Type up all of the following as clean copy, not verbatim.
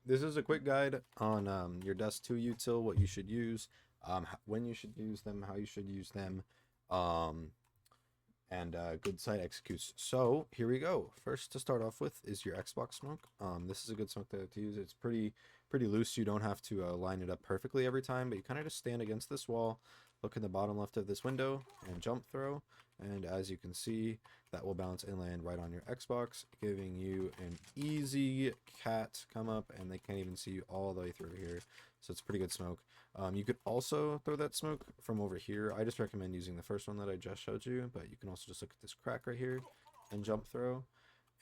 This is a quick guide on your Dust 2 util, what you should use, when you should use them, how you should use them, um, and good site executes. So here we go. First to start off with is your Xbox smoke. This is a good smoke to use. It's pretty loose. You don't have to line it up perfectly every time, but you kind of just stand against this wall, look in the bottom left of this window, and jump throw. And as you can see, that will bounce and land right on your Xbox, giving you an easy cat come up, and they can't even see you all the way through here. So it's pretty good smoke. You could also throw that smoke from over here. I just recommend using the first one that I just showed you, but you can also just look at this crack right here and jump throw,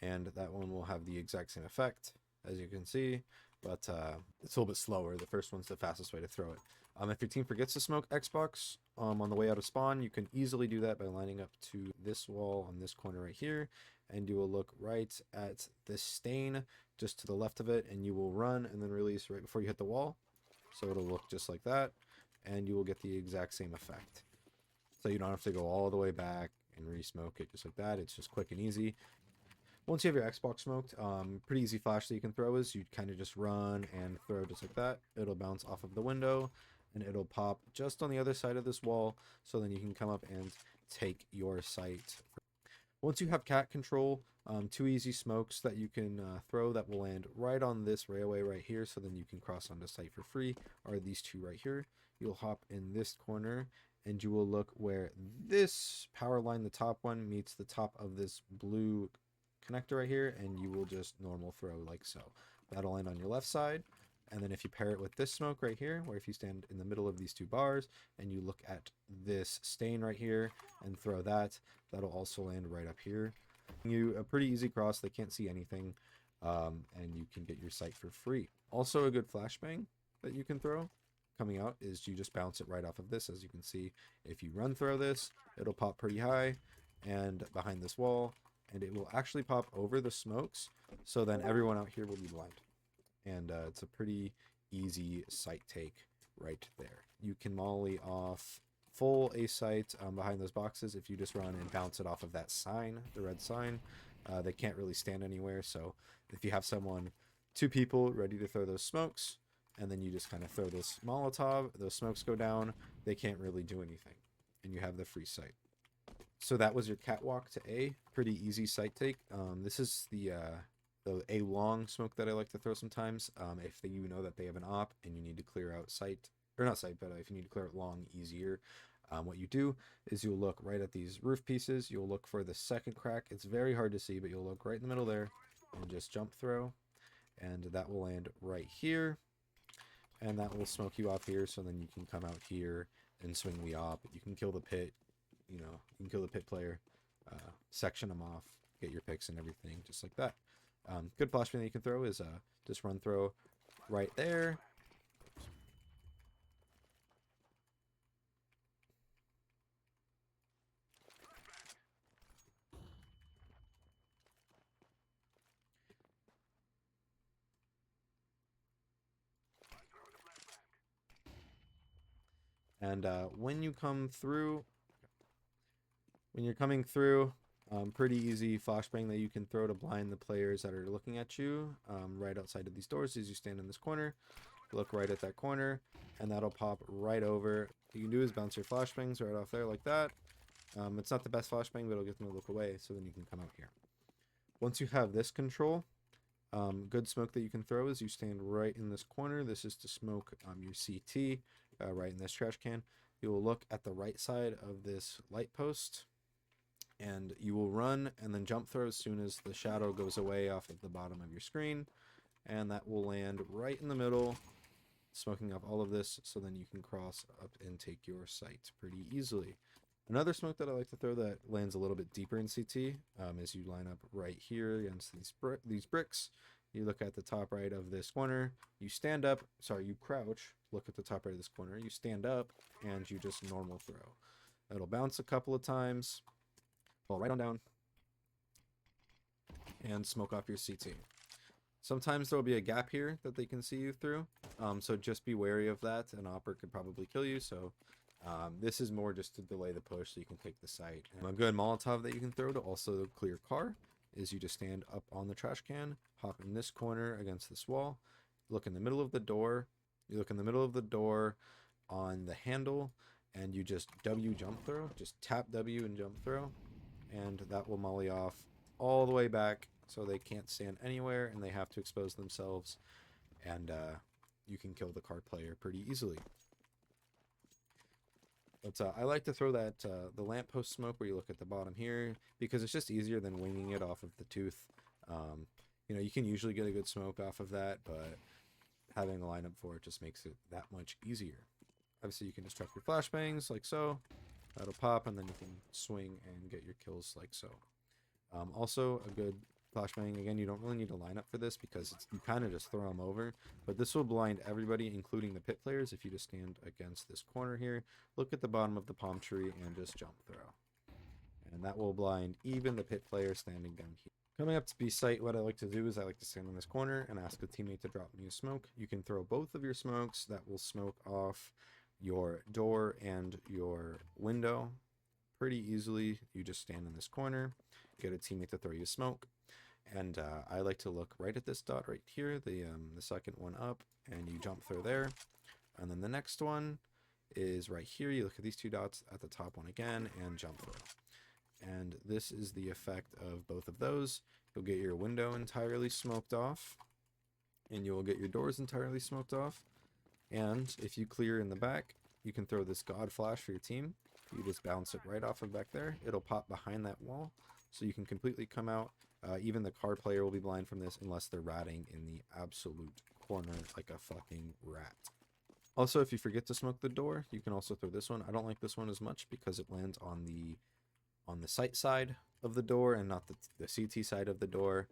and that one will have the exact same effect, as you can see, but it's a little bit slower. The first one's the fastest way to throw it. If your team forgets to smoke Xbox on the way out of spawn, you can easily do that by lining up to this wall on this corner right here, and you will look right at this stain just to the left of it, and you will run and then release right before you hit the wall. So it'll look just like that, and you will get the exact same effect. So you don't have to go all the way back and re-smoke it just like that. It's just quick and easy. Once you have your Xbox smoked, pretty easy flash that you can throw is you kind of just run and throw just like that. It'll bounce off of the window, and it'll pop just on the other side of this wall, so then you can come up and take your site. Once you have cat control, two easy smokes that you can throw that will land right on this railway right here, so then you can cross onto site for free, are these two right here. You'll hop in this corner, and you will look where this power line, the top one, meets the top of this blue connector right here, and you will just normal throw like so. That'll land on your left side. And then if you pair it with this smoke right here, where if you stand in the middle of these two bars and you look at this stain right here and throw that, that'll also land right up here. You a pretty easy cross, they can't see anything, and you can get your sight for free. Also a good flashbang that you can throw coming out is you just bounce it right off of this. As you can see, if you run throw this, it'll pop pretty high and behind this wall, and it will actually pop over the smokes, so then everyone out here will be blind. And it's a pretty easy sight take right there. You can molly off full A sight behind those boxes if you just run and bounce it off of that sign, the red sign. They can't really stand anywhere, so if you have someone, two people ready to throw those smokes, and then you just kind of throw this Molotov, those smokes go down, they can't really do anything, and you have the free sight. So that was your catwalk to A. Pretty easy sight take. This is the A long smoke that I like to throw sometimes. If you know that they have an op and you need to clear out sight, or not sight, but if you need to clear out long easier, what you do is you'll look right at these roof pieces. You'll look for the second crack. It's very hard to see, but you'll look right in the middle there and just jump throw, and that will land right here, and that will smoke you off here. So then you can come out here and swing the op. You can kill the pit. You can kill the pit player, section them off, get your picks and everything, just like that. Good flashbang that you can throw is just run throw right there. And when you're coming through, pretty easy flashbang that you can throw to blind the players that are looking at you right outside of these doors. As you stand in this corner, look right at that corner, and that'll pop right over. What you can do is bounce your flashbangs right off there like that. It's not the best flashbang, but it'll get them to look away, so then you can come out here. Once you have this control, good smoke that you can throw is you stand right in this corner. This is to smoke your CT right in this trash can. You will look at the right side of this light post, and you will run and then jump throw as soon as the shadow goes away off of the bottom of your screen, and that will land right in the middle, smoking up all of this, so then you can cross up and take your sight pretty easily. Another smoke that I like to throw that lands a little bit deeper in CT is you line up right here against these bricks. You look at the top right of this corner, you stand up, you crouch, look at the top right of this corner, you stand up, and you just normal throw. It'll bounce a couple of times, fall right on down, and smoke off your CT. Sometimes there will be a gap here that they can see you through, so just be wary of that. An opper could probably kill you, so this is more just to delay the push so you can take the site. A good Molotov that you can throw to also clear car is you just stand up on the trash can, hop in this corner against this wall, look in the middle of the door. You look in the middle of the door on the handle, and you just W jump throw. Just tap W and jump throw, and that will molly off all the way back, so they can't stand anywhere, and they have to expose themselves, and you can kill the card player pretty easily. But I like to throw that the lamppost smoke where you look at the bottom here, because it's just easier than winging it off of the tooth. You know, you can usually get a good smoke off of that, but having a lineup for it just makes it that much easier. Obviously, you can just chuck your flashbangs like so. That'll pop, and then you can swing and get your kills like so. Also, a good flashbang, again, you don't really need a lineup for this because you kind of just throw them over, but this will blind everybody, including the pit players, if you just stand against this corner here, look at the bottom of the palm tree, and just jump throw. And that will blind even the pit player standing down here. Coming up to B site, what I like to do is I like to stand in this corner and ask a teammate to drop me a smoke. You can throw both of your smokes. That will smoke off your door and your window pretty easily. You just stand in this corner, get a teammate to throw you a smoke, and I like to look right at this dot right here, the second one up, and you jump through there. And then the next one is right here. You look at these two dots at the top one again and jump through. And this is the effect of both of those. You'll get your window entirely smoked off, and you will get your doors entirely smoked off. And if you clear in the back, you can throw this God Flash for your team. You just bounce it right off of back there. It'll pop behind that wall, so you can completely come out. Even the card player will be blind from this unless they're ratting in the absolute corner like a fucking rat. Also, if you forget to smoke the door, you can also throw this one. I don't like this one as much because it lands on the sight side of the door and not the CT side of the door,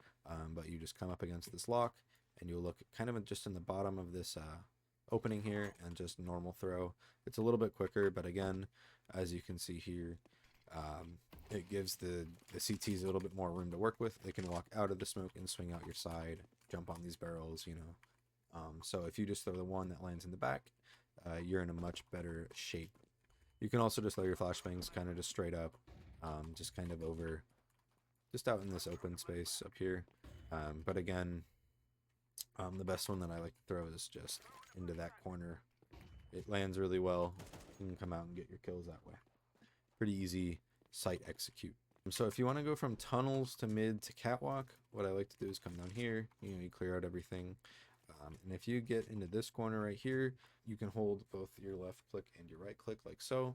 but you just come up against this lock, and you'll look kind of just in the bottom of this opening here and just normal throw. It's a little bit quicker, but again, as you can see here, it gives the CTs a little bit more room to work with. They can walk out of the smoke and swing out your side, jump on these barrels, you know. So if you just throw the one that lands in the back, you're in a much better shape. You can also just throw your flashbangs kind of just straight up, just kind of over, just out in this open space up here. But again, the best one that I like to throw is just into that corner. It lands really well. You can come out and get your kills that way. Pretty easy site execute. So if you want to go from tunnels to mid to catwalk, what I like to do is come down here. You know, you clear out everything. And if you get into this corner right here, you can hold both your left click and your right click like so.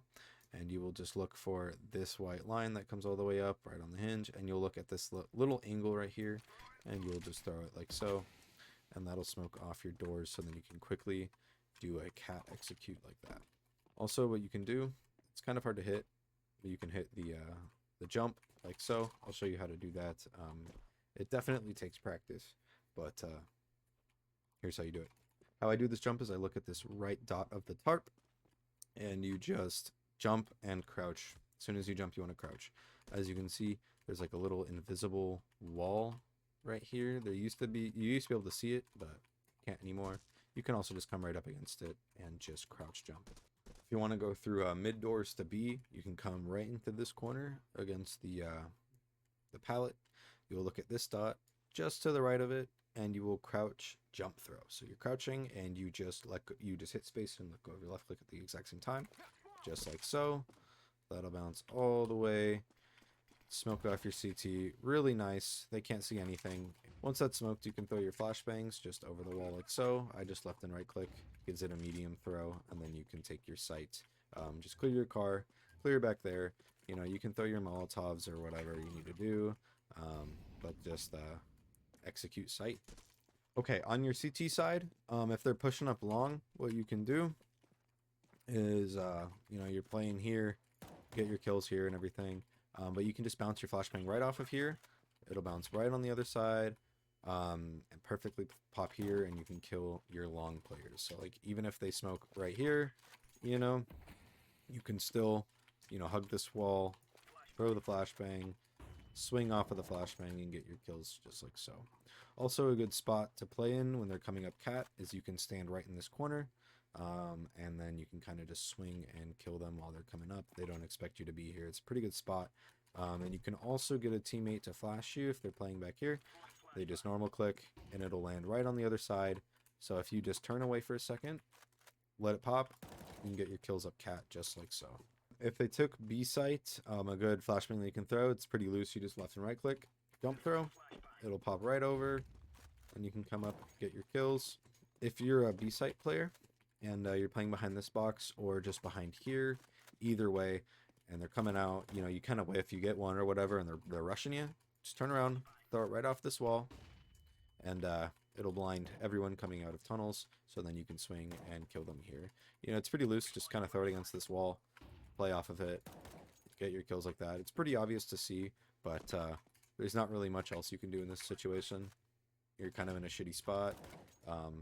And you will just look for this white line that comes all the way up right on the hinge. And you'll look at this little angle right here, and you'll just throw it like so. And that'll smoke off your doors, so then you can quickly do a cat execute like that. Also, what you can do, it's kind of hard to hit, but you can hit the jump like so. I'll show you how to do that. It definitely takes practice, but here's how you do it. How I do this jump is I look at this right dot of the tarp, and you just jump and crouch. As soon as you jump, you want to crouch. As you can see, there's like a little invisible wall right here. You used to be able to see it, but can't anymore. You can also just come right up against it and just crouch jump. If you want to go through mid doors to B, you can come right into this corner against the pallet. You'll look at this dot just to the right of it, and you will crouch jump throw. So you're crouching, and you just hit space and let go of your left click at the exact same time, just like so. That'll bounce all the way, smoke off your CT. Really nice. They can't see anything. Once that's smoked, you can throw your flashbangs just over the wall like so. I just left and right click, gives it a medium throw, and then you can take your sight. Just clear your car, clear back there. You know, you can throw your Molotovs or whatever you need to do, but just execute sight. Okay, on your CT side, if they're pushing up long, what you can do is, you know, you're playing here, get your kills here and everything, but you can just bounce your flashbang right off of here. It'll bounce right on the other side, and perfectly pop here, and you can kill your long players. So like, even if they smoke right here, you know, you can still, you know, hug this wall, throw the flashbang, swing off of the flashbang, and get your kills just like so. Also, a good spot to play in when they're coming up cat is you can stand right in this corner, and then you can kind of just swing and kill them while they're coming up. They don't expect you to be here. It's a pretty good spot. And you can also get a teammate to flash you if they're playing back here. They just normal click, and it'll land right on the other side. So if you just turn away for a second, let it pop, you can get your kills up cat just like so. If they took B site, a good flashbang that you can throw, it's pretty loose. You just left and right click, jump throw, it'll pop right over, and you can come up, get your kills. If you're a B site player and you're playing behind this box or just behind here, either way, and they're coming out, you know, you kind of if you get one or whatever, and they're rushing you, just turn around, throw it right off this wall, and it'll blind everyone coming out of tunnels, so then you can swing and kill them here. You know, it's pretty loose, just kind of throw it against this wall, play off of it, get your kills like that. It's pretty obvious to see, but there's not really much else you can do in this situation. You're kind of in a shitty spot,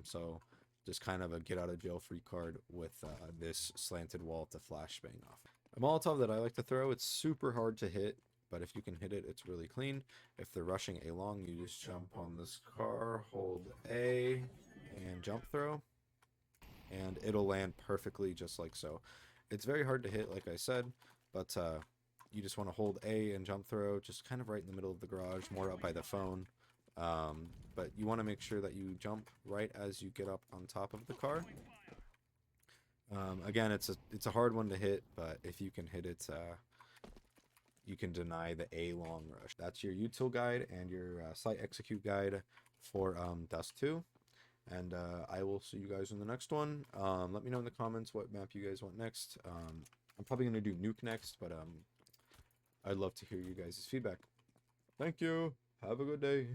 so just kind of a get out of jail free card with this slanted wall to flashbang off. A Molotov that I like to throw, it's super hard to hit, but if you can hit it, it's really clean. If they're rushing A long, you just jump on this car, hold A, and jump throw, and it'll land perfectly just like so. It's very hard to hit, like I said, but you just want to hold A and jump throw, just kind of right in the middle of the garage, more up by the phone. But you want to make sure that you jump right as you get up on top of the car. Again, it's a hard one to hit, but if you can hit it, you can deny the A long rush. That's your util guide and your site execute guide for Dust 2. And I will see you guys in the next one. Let me know in the comments what map you guys want next. I'm probably going to do Nuke next, but I'd love to hear you guys' feedback. Thank you. Have a good day.